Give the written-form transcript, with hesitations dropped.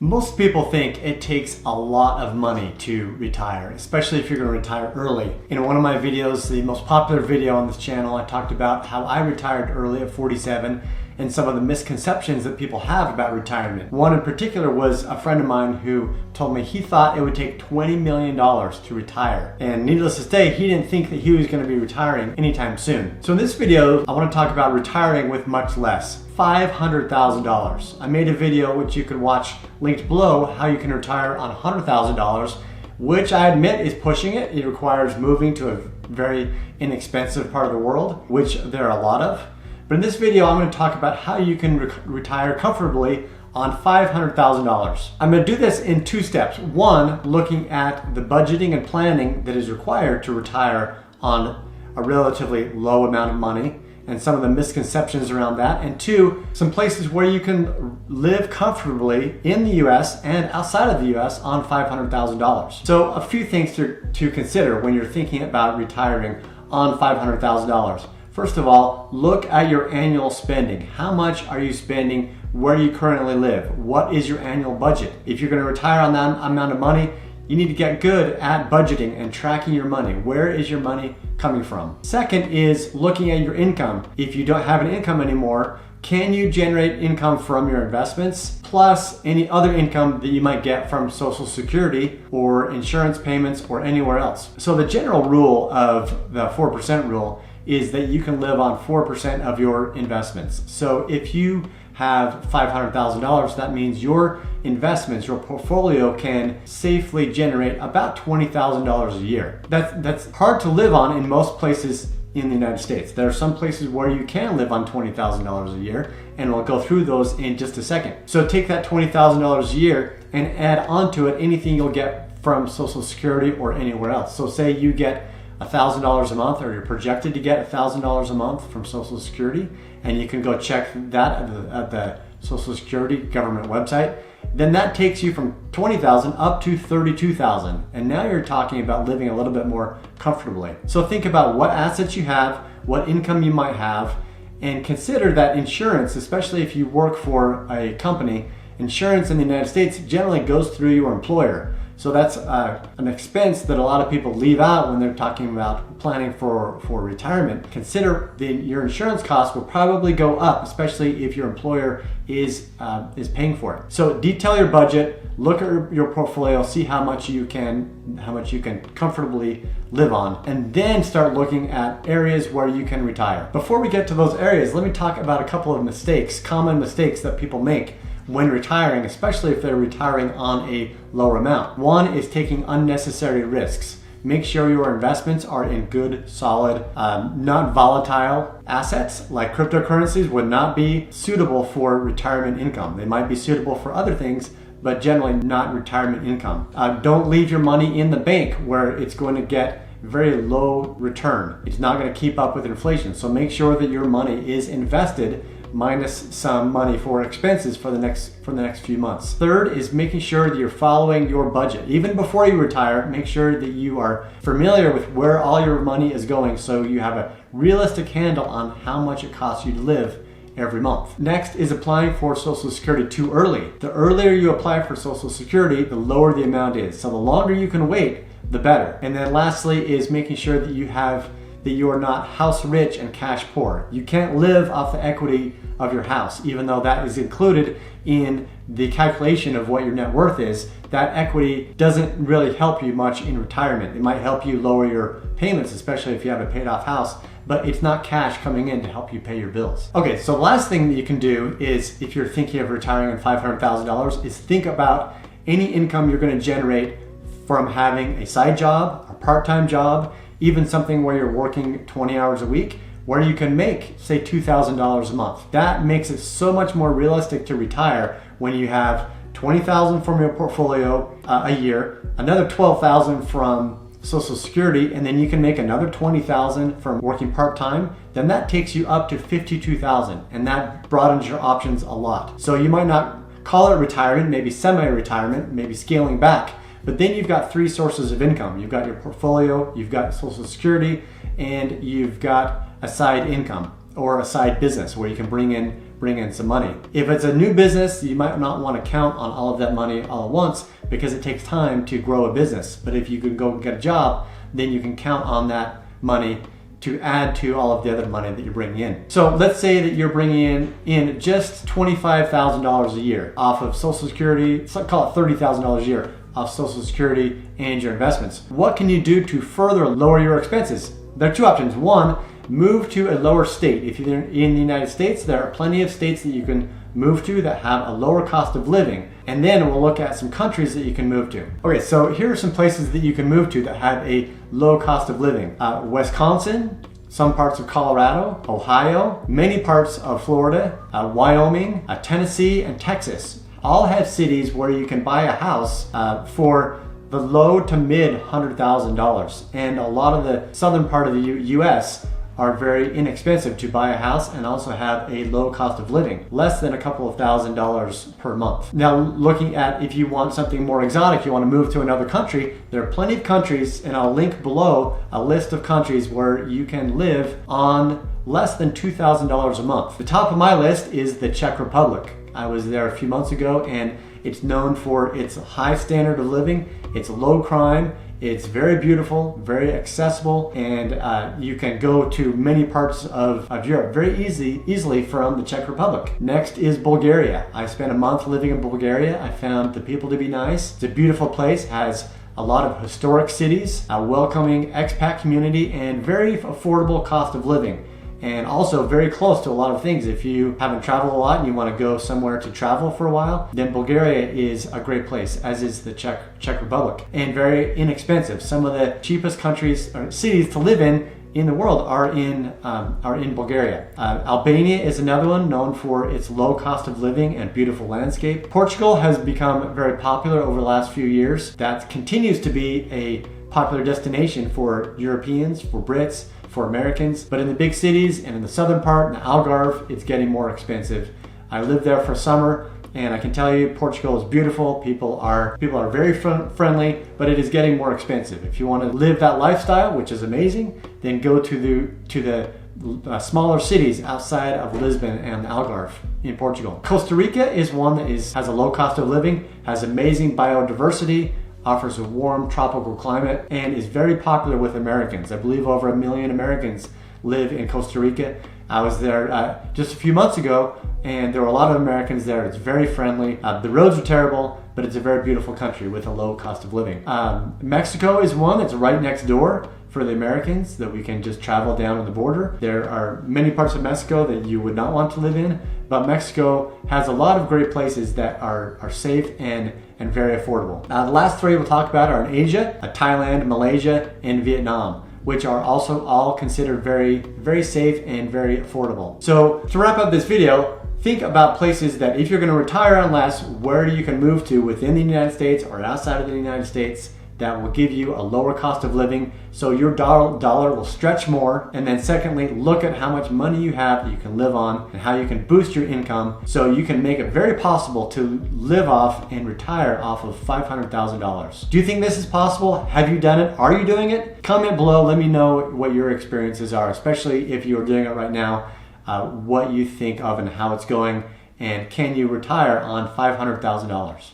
Most people think it takes a lot of money to retire, especially if you're going to retire early. In one of my videos, the most popular video on this channel, I talked about how I retired early at 47 and some of the misconceptions that people have about retirement. One in particular was a friend of mine who told me he thought it would take $20 million to retire. And needless to say, he didn't think that he was going to be retiring anytime soon. So in this video, I want to talk about retiring with much less. $500,000. I made a video which you can watch linked below how you can retire on $100,000, which I admit is pushing it. It requires moving to a very inexpensive part of the world, which there are a lot of. But in this video, I'm going to talk about how you can retire comfortably on $500,000. I'm going to do this in two steps. One, looking at the budgeting and planning that is required to retire on a relatively low amount of money and some of the misconceptions around that. And two, some places where you can live comfortably in the US and outside of the US on $500,000. So a few things to consider when you're thinking about retiring on $500,000. First of all, look at your annual spending. How much are you spending where you currently live? What is your annual budget? If you're going to retire on that amount of money, you need to get good at budgeting and tracking your money. Where is your money coming from? Second is looking at your income. If you don't have an income anymore, can you generate income from your investments plus any other income that you might get from Social Security or insurance payments or anywhere else? So the general rule of the 4% rule is that you can live on 4% of your investments. So if you have $500,000, that means your investments, your portfolio can safely generate about $20,000 a year. That's hard to live on in most places in the United States. There are some places where you can live on $20,000 a year, and we'll go through those in just a second. So take that $20,000 a year and add onto it anything you'll get from Social Security or anywhere else. So say you get $1,000 a month, or you're projected to get $1,000 a month from Social Security, and you can go check that at the Social Security government website, then that takes you from $20,000 up to $32,000. And now you're talking about living a little bit more comfortably. So think about what assets you have, what income you might have, and consider that insurance, especially if you work for a company, insurance in the United States generally goes through your employer. So that's an expense that a lot of people leave out when they're talking about planning for retirement. Consider your insurance costs will probably go up, especially if your employer is paying for it. So detail your budget, look at your portfolio, see how much you can comfortably live on, and then start looking at areas where you can retire. Before we get to those areas, let me talk about a couple of common mistakes that people make when retiring, especially if they're retiring on a lower amount. One is taking unnecessary risks. Make sure your investments are in good, solid, not volatile assets. Like cryptocurrencies would not be suitable for retirement income. They might be suitable for other things, but generally not retirement income. Don't leave your money in the bank where it's going to get very low return. It's not going to keep up with inflation. So make sure that your money is invested minus some money for expenses for the next few months. Third is making sure that you're following your budget. Even before you retire, make sure that you are familiar with where all your money is going so you have a realistic handle on how much it costs you to live every month. Next is applying for Social Security too early. The earlier you apply for Social Security, the lower the amount is. So the longer you can wait, the better. And then lastly is making sure that you are not house rich and cash poor. You can't live off the equity of your house, even though that is included in the calculation of what your net worth is. That equity doesn't really help you much in retirement. It might help you lower your payments, especially if you have a paid off house, but it's not cash coming in to help you pay your bills. Okay, so the last thing that you can do is, if you're thinking of retiring on $500,000, is think about any income you're going to generate from having a side job, a part-time job, even something where you're working 20 hours a week, where you can make, say, $2,000 a month. That makes it so much more realistic to retire when you have $20,000 from your portfolio a year, another $12,000 from Social Security, and then you can make another $20,000 from working part-time. Then that takes you up to $52,000, and that broadens your options a lot. So you might not call it retirement, maybe semi-retirement, maybe scaling back. But then you've got three sources of income. You've got your portfolio, you've got Social Security, and you've got a side income or a side business where you can bring in bring in some money. If it's a new business, you might not want to count on all of that money all at once because it takes time to grow a business. But if you can go get a job, then you can count on that money to add to all of the other money that you're bringing in. So let's say that you're bringing in just $25,000 a year off of Social Security, call it $30,000 a year off Social Security and your investments. What can you do to further lower your expenses? There are two options. One, move to a lower state. If you're in the United States, there are plenty of states that you can move to that have a lower cost of living. And then we'll look at some countries that you can move to. Okay, so here are some places that you can move to that have a low cost of living. Wisconsin, some parts of Colorado, Ohio, many parts of Florida, Wyoming, Tennessee, and Texas. All have cities where you can buy a house for the low to mid $100,000. And a lot of the southern part of the US are very inexpensive to buy a house and also have a low cost of living, less than a couple of $1,000s per month. Now, looking at if you want something more exotic, you want to move to another country, there are plenty of countries, and I'll link below a list of countries where you can live on less than $2,000 a month. The top of my list is the Czech Republic. I was there a few months ago, and it's known for its high standard of living, its low crime, it's very beautiful, very accessible, and you can go to many parts of Europe very easily from the Czech Republic. Next is Bulgaria. I spent a month living in Bulgaria. I found the people to be nice. It's a beautiful place, has a lot of historic cities, a welcoming expat community, and very affordable cost of living. And also very close to a lot of things. If you haven't traveled a lot and you want to go somewhere to travel for a while, then Bulgaria is a great place, as is the Czech Republic, and very inexpensive. Some of the cheapest countries or cities to live in the world are in Bulgaria. Albania is another one, known for its low cost of living and beautiful landscape. Portugal has become very popular over the last few years. That continues to be a popular destination for Europeans, for Brits, for Americans, but in the big cities and in the southern part, in the Algarve, it's getting more expensive. I lived there for summer, and I can tell you Portugal is beautiful. People are very friendly, but it is getting more expensive. If you want to live that lifestyle, which is amazing, then go to the smaller cities outside of Lisbon and Algarve in Portugal. Costa Rica is one that has a low cost of living, has amazing biodiversity, offers a warm tropical climate, and is very popular with Americans. I believe over 1 million Americans live in Costa Rica. I was there just a few months ago, and there were a lot of Americans there. It's very friendly. The roads are terrible, but it's a very beautiful country with a low cost of living. Mexico is one that's right next door for the Americans that we can just travel down on the border. There are many parts of Mexico that you would not want to live in, but Mexico has a lot of great places that are safe and very affordable. The last three we'll talk about are in Asia, Thailand, Malaysia, and Vietnam, which are also all considered very, very safe and very affordable. So to wrap up this video, think about places that if you're going to retire on less, where you can move to within the United States or outside of the United States that will give you a lower cost of living, so your dollar will stretch more. And then secondly, look at how much money you have that you can live on and how you can boost your income so you can make it very possible to live off and retire off of $500,000. Do you think this is possible? Have you done it? Are you doing it? Comment below, let me know what your experiences are, especially if you're doing it right now, what you think of and how it's going, and can you retire on $500,000?